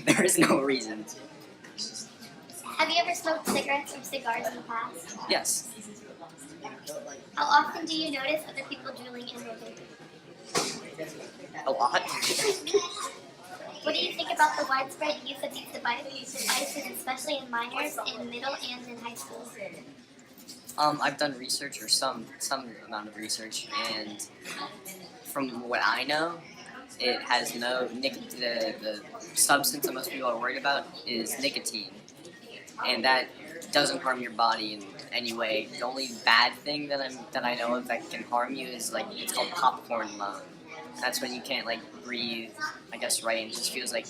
There is no reason. Have you ever smoked cigarettes or cigars in the past? Yes. How often do you notice other people drooling and vaping? A lot. What do you think about the widespread use of these devices, especially in minors, in middle and in high school? I've done research, or some amount of research, and from what I know, it has no the substance that most people are worried about is nicotine, and that doesn't harm your body in any way. The only bad thing that I know of that can harm you is like it's called popcorn lung. That's when you can't like breathe, I guess, right, and it just feels like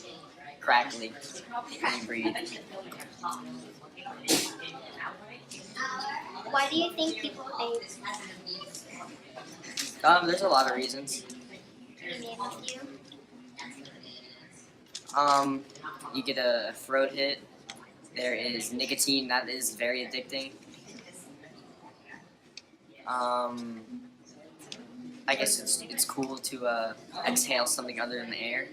crackly when you breathe. Why do you think people vape? There's a lot of reasons. Can you name a few? You get a throat hit. There is nicotine that is very addicting. I guess it's cool to exhale something other than the air.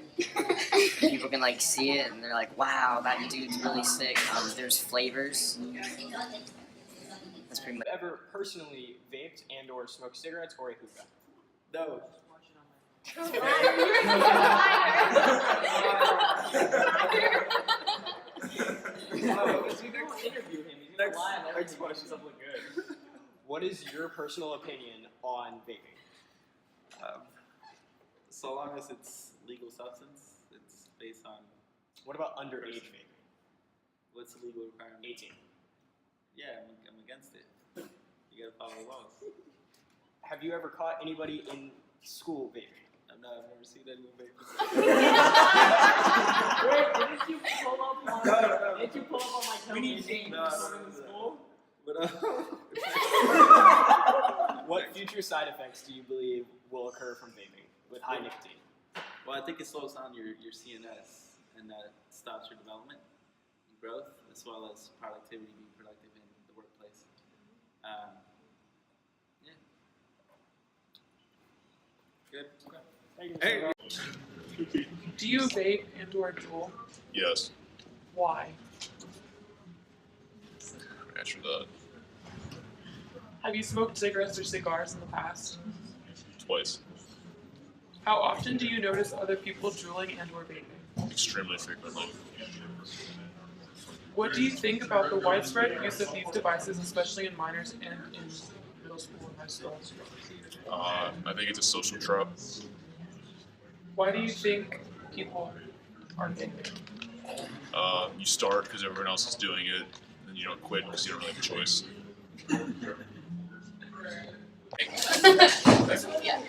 People can like see it and they're like, "Wow, that dude's really sick." There's flavors. That's pretty much. Ever personally vaped and/or smoked cigarettes or a hookah? No. Interview him. He's gonna lie and everything makes himself look good. What is your personal opinion on vaping? So long as it's legal substance, it's based on What about underage vaping? what's the legal requirement. 18. Yeah, I'm against it. You gotta follow the laws. Have you ever caught anybody in school vaping? I've never seen anyone vape. Wait, didn't you pull up on? No. Didn't you pull up on my television No. in school? But What future side effects do you believe will occur from vaping with high nicotine? well, I think it slows down your CNS, and that stops your development and growth, as well as productivity, being productive in the workplace. Yeah. Good. Hey. Do you vape and/or Juul? Yes. Why? Answer that Have you smoked cigarettes or cigars in the past? twice. How often do you notice other people drooling and/or vaping? Extremely frequently. What do you think about the widespread use of these devices, especially in minors and in middle school and high school? I think it's a social trap. Why do you think people are vaping? You start because everyone else is doing it, and then you don't quit because you don't really have a choice. Yeah.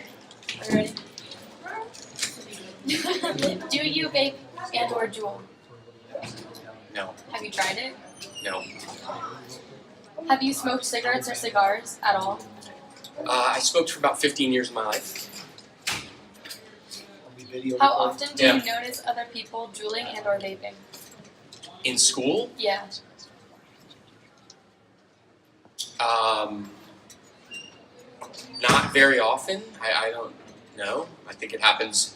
Are you ready? Do you vape and/or Juul? No. Have you tried it? No. Have you smoked cigarettes or cigars at all? I smoked for about 15 years of my life. How often do Yeah. you notice other people drooling and/or vaping? In school, Yeah. not very often. I don't know. I think it happens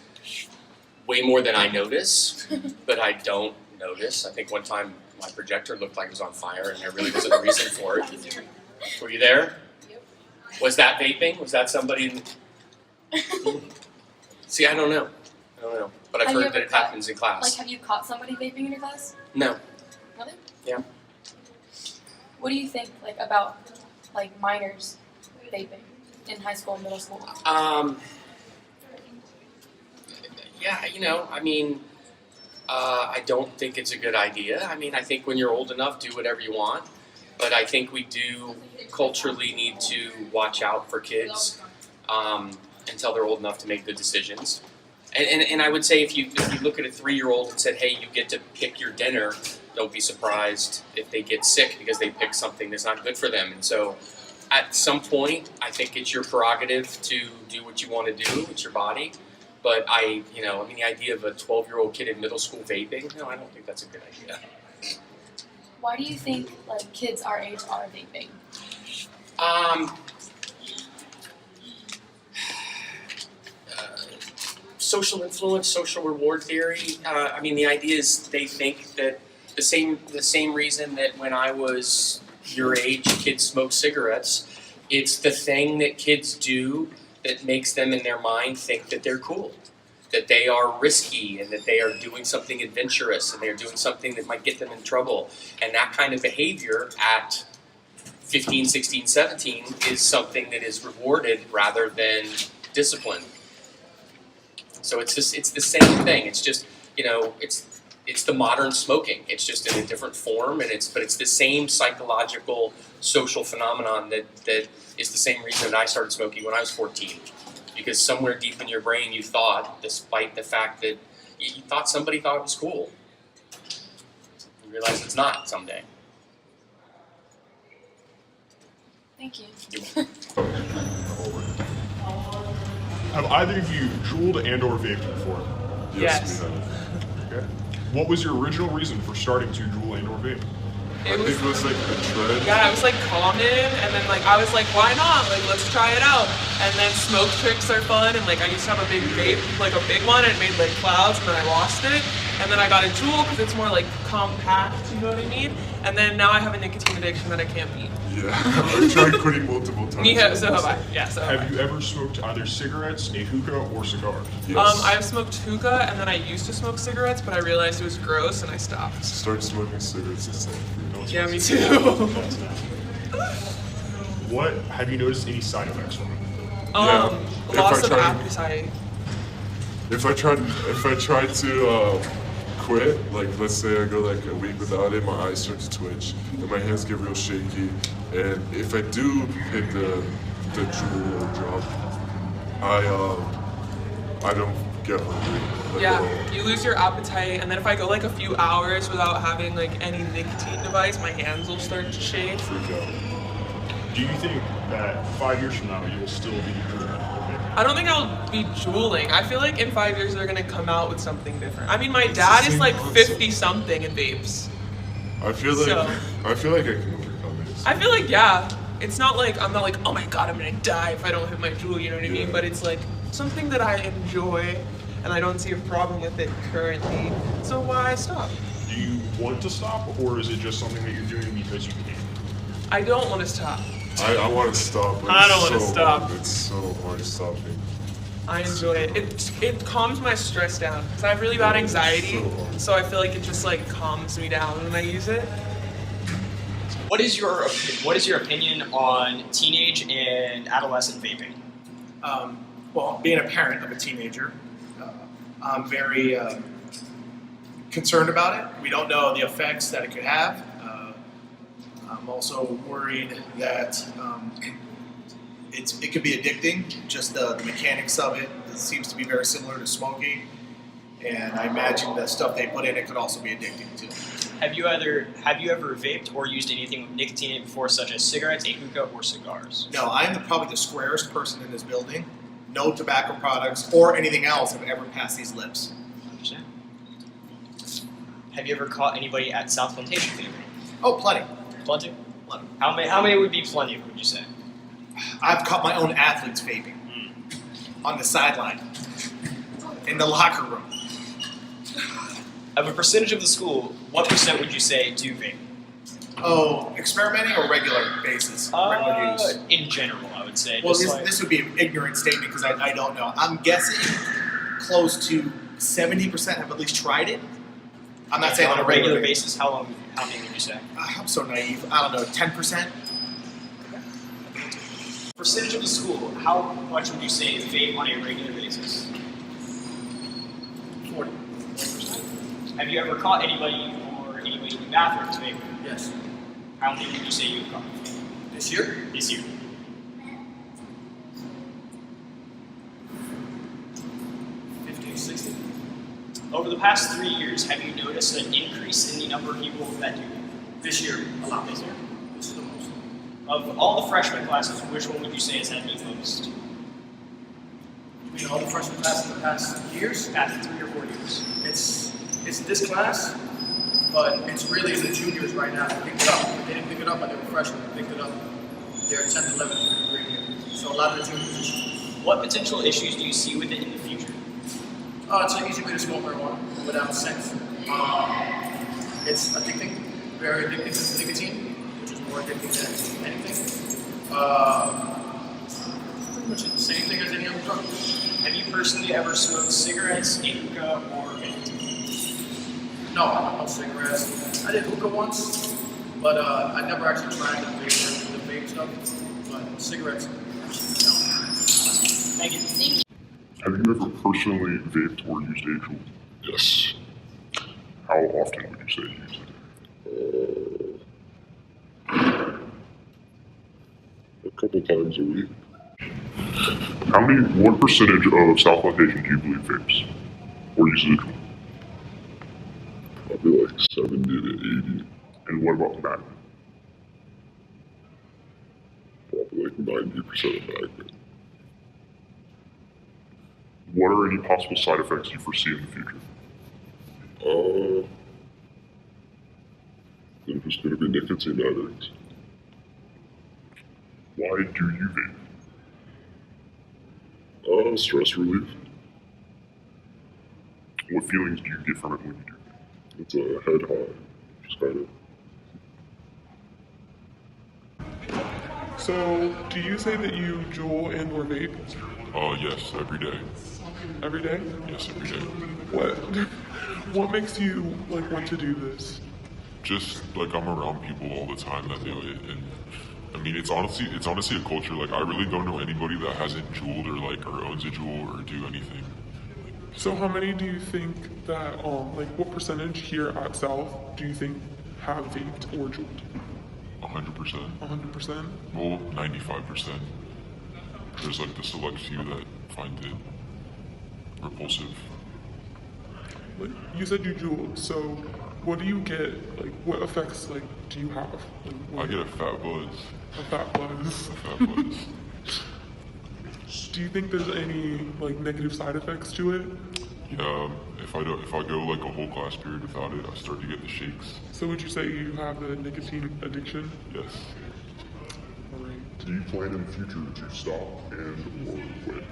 way more than I notice, but I don't notice. I think one time my projector looked like it was on fire, and there really wasn't a reason for it. Were you there? Yep. Was that vaping? Was that somebody? See, I don't know. But I've Have you heard that ever it caught- happens in class. Like, have you caught somebody vaping in your class? No. Really? Yeah. What do you think, like, about, like, minors vaping in high school and middle school? Yeah, I don't think it's a good idea. I think when you're old enough, do whatever you want. But I think we do culturally need to watch out for kids until they're old enough to make good decisions. And I would say if you look at a 3-year-old and said, hey, you get to pick your dinner, don't be surprised if they get sick because they pick something that's not good for them. And so at some point, I think it's your prerogative to do what you want to do. It's your body. But the idea of a 12-year-old kid in middle school vaping, no, I don't think that's a good idea. Why do you think, like, kids our age are vaping? social influence, social reward theory. I mean, the idea is they think that the same reason that when I was your age, kids smoke cigarettes. It's the thing that kids do that makes them in their mind think that they're cool, that they are risky, and that they are doing something adventurous, and they're doing something that might get them in trouble. And that kind of behavior at 15, 16, 17 is something that is rewarded rather than disciplined. So it's the same thing. It's just, it's the modern smoking. It's just in a different form, but it's the same psychological, social phenomenon that is the same reason I started smoking when I was 14. Because somewhere deep in your brain you thought, despite the fact that you thought somebody thought it was cool, you realize it's not someday. Thank you. Have either of you drooled and or vaped before? Yes. We have. Okay. What was your original reason for starting to drool and or vape? I think it was like a trend. Yeah, it was like common, and then like I was like, why not? Like, let's try it out. And then smoke tricks are fun, and like I used to have a big vape, like a big one, and it made like clouds, and then I lost it. And then I got a Juul because it's more like compact, you know what I mean? And then now I have a nicotine addiction that I can't beat. Yeah, I've tried quitting multiple times. Yeah, so have I. Yeah, so have Have you ever smoked either cigarettes, a hookah, or cigar? Yes. I've smoked hookah, and then I used to smoke cigarettes, but I realized it was gross, and I stopped. Start smoking cigarettes instead. Yeah, me too. What have you noticed any side effects from it? If Loss I of tried- appetite. If I tried to quit, like let's say I go like a week without it, my eyes start to twitch and my hands get real shaky. And if I do hit the Juul or drop, I don't get hungry. Like, Yeah, you lose your appetite, and then if I go like a few hours without having like any nicotine device, my hands will start to shake. freak out. Do you think that 5 years from now you will still be drooling? I don't think I'll be juuling. I feel like in 5 years they're gonna come out with something different. I mean, my dad is same like concept. 50 something in vapes. I feel like So- I can overcome it. I feel like yeah, it's not like I'm not like oh my god I'm gonna die if I don't hit my Juul. You know what I mean? Yeah. But it's like something that I enjoy, and I don't see a problem with it currently. So why stop? Do you want to stop, or is it just something that you're doing because you can? I don't want to stop. I want to stop. But I don't it's wanna so stop. hard. It's so hard stopping. I enjoy it. It calms my stress down because I have really bad anxiety, so I feel like it just like calms me down when I use it. What is your opinion on teenage and adolescent vaping? Well, being a parent of a teenager, I'm very concerned about it. We don't know the effects that it could have. I'm also worried that it could be addicting. Just the mechanics of it seems to be very similar to smoking, and I imagine the stuff they put in it could also be addicting too. Have you ever vaped or used anything with nicotine in it before, such as cigarettes, a hookah, or cigars? No, I'm probably the squarest person in this building. No tobacco products or anything else have ever passed these lips. Understand? Have you ever caught anybody at South Plantation vaping? Oh, plenty. Plenty. How many would be plenty? Would you say? I've caught my own athletes vaping on the sideline, in the locker room. Of a percentage of the school, what percent would you say do vape? Oh, experimenting or regular basis? Regular use. In general, I would say. Well, just this would be an ignorant statement because I don't know. I'm guessing close to 70% have at least tried it. I'm not saying on a regular basis. How many would you say? I'm so naive. I don't know, 10%? Percentage of the school, how much would you say is vape on a regular basis? 40. Have you ever caught anybody or anybody in the bathroom to vape? Yes. How many would you say you've caught? This year? This year. 50, 60. Over the past 3 years, have you noticed an increase in the number of people that do vape? This year, a lot. This year. This is the most. Of all the freshman classes, which one would you say has had the most? You mean all the freshman classes in the past years? Past 3 or 4 years. It's this class, but it's really the juniors right now that picked it up. They didn't pick it up when they were freshmen. They picked it up. They're 10th, 11th grade year. So a lot of the juniors. What potential issues do you see with it in the future? It's an easy way to smoke marijuana without sex. It's addicting, very addicting to nicotine, which is more addicting than anything. Pretty much the same thing as any other drug. Have you personally ever smoked cigarettes, hookah, or nicotine? No, I don't know cigarettes. I did hookah once, but I never actually tried the vape stuff. But cigarettes, no. Thank you. Have you ever personally vaped or used a Juul? Yes. How often would you say you use it? A couple times a week. What percentage of Southwest Asians do you believe vapes or uses a Juul? Probably like 70 to 80. And what about tobacco? Probably like 90% of tobacco. What are any possible side effects you foresee in the future? There's just going to be nicotine addicts. Why do you vape? Stress relief. What feelings do you get from it when you do vape? It's a head high. Just kind of. So, do you say that you Juul and or vape? Yes, every day. Every day? Yes, every day. What makes you like want to do this? Just like I'm around people all the time that do it, and I mean it's honestly a culture. Like I really don't know anybody that hasn't Juuled or owns a Juul or do anything. So how many do you think that what percentage here at South do you think have vaped or Juuled? 100%. 100%? Well, 95%. There's like the select few that find it repulsive. Like, you said you Juuled, so what do you get? Like, what effects do you have? I get a fat buzz. A fat buzz. A fat buzz. Do you think there's any negative side effects to it? Yeah, if I go like a whole class period without it, I start to get the shakes. So would you say you have the nicotine addiction? Yes. Alright. Do you plan in the future to stop and or quit?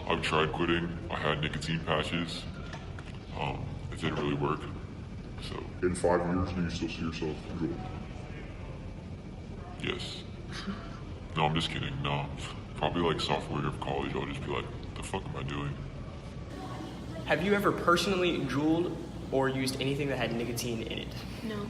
I've tried quitting. I had nicotine patches. It didn't really work. So in 5 years, do you still see yourself Juul? Yes. No, I'm just kidding. No, probably like sophomore year of college, I'll just be like, the fuck am I doing? Have you ever personally Juuled or used anything that had nicotine in it? No.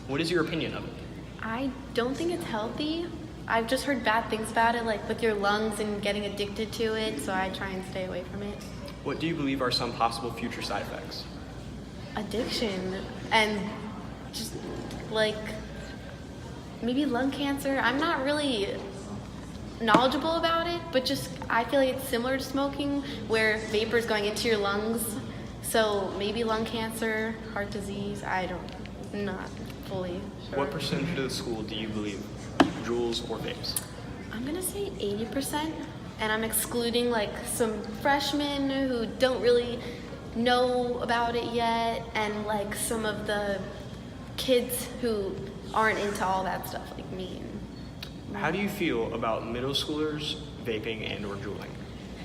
What is your opinion of it? I don't think it's healthy. I've just heard bad things about it, like with your lungs and getting addicted to it, so I try and stay away from it. What do you believe are some possible future side effects? Addiction and just maybe lung cancer. I'm not really knowledgeable about it, but just I feel like it's similar to smoking where vapor is going into your lungs. So maybe lung cancer, heart disease, I'm not fully sure. What percentage of the school do you believe Juuls or vapes? I'm gonna say 80%, and I'm excluding some freshmen who don't really know about it yet, and some of the kids who aren't into all that stuff like me. How do you feel about middle schoolers vaping and or Juuling?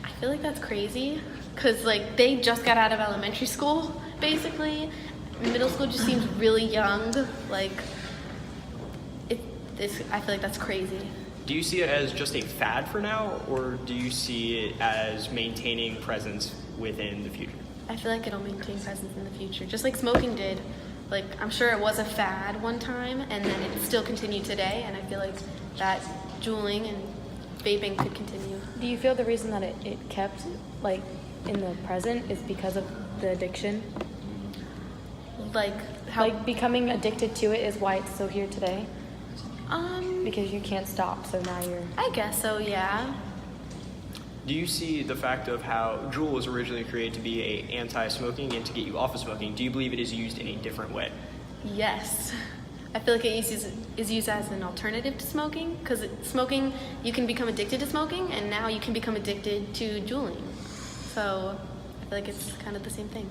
I feel like that's crazy, because they just got out of elementary school, basically. Middle school just seems really young. I feel like that's crazy. Do you see it as just a fad for now, or do you see it as maintaining presence within the future? I feel like it'll maintain presence in the future, just like smoking did. I'm sure it was a fad one time, and then it still continued today, and I feel like that Juuling and vaping could continue. Do you feel the reason that it kept in the present is because of the addiction? Becoming addicted to it is why it's still here today? Because you can't stop, so now you're... I guess so, yeah. Do you see the fact of how Juul was originally created to be a anti-smoking and to get you off of smoking? Do you believe it is used in a different way? Yes. I feel like it is used as an alternative to smoking, because smoking, you can become addicted to smoking, and now you can become addicted to Juuling. So I feel like it's kind of the same thing.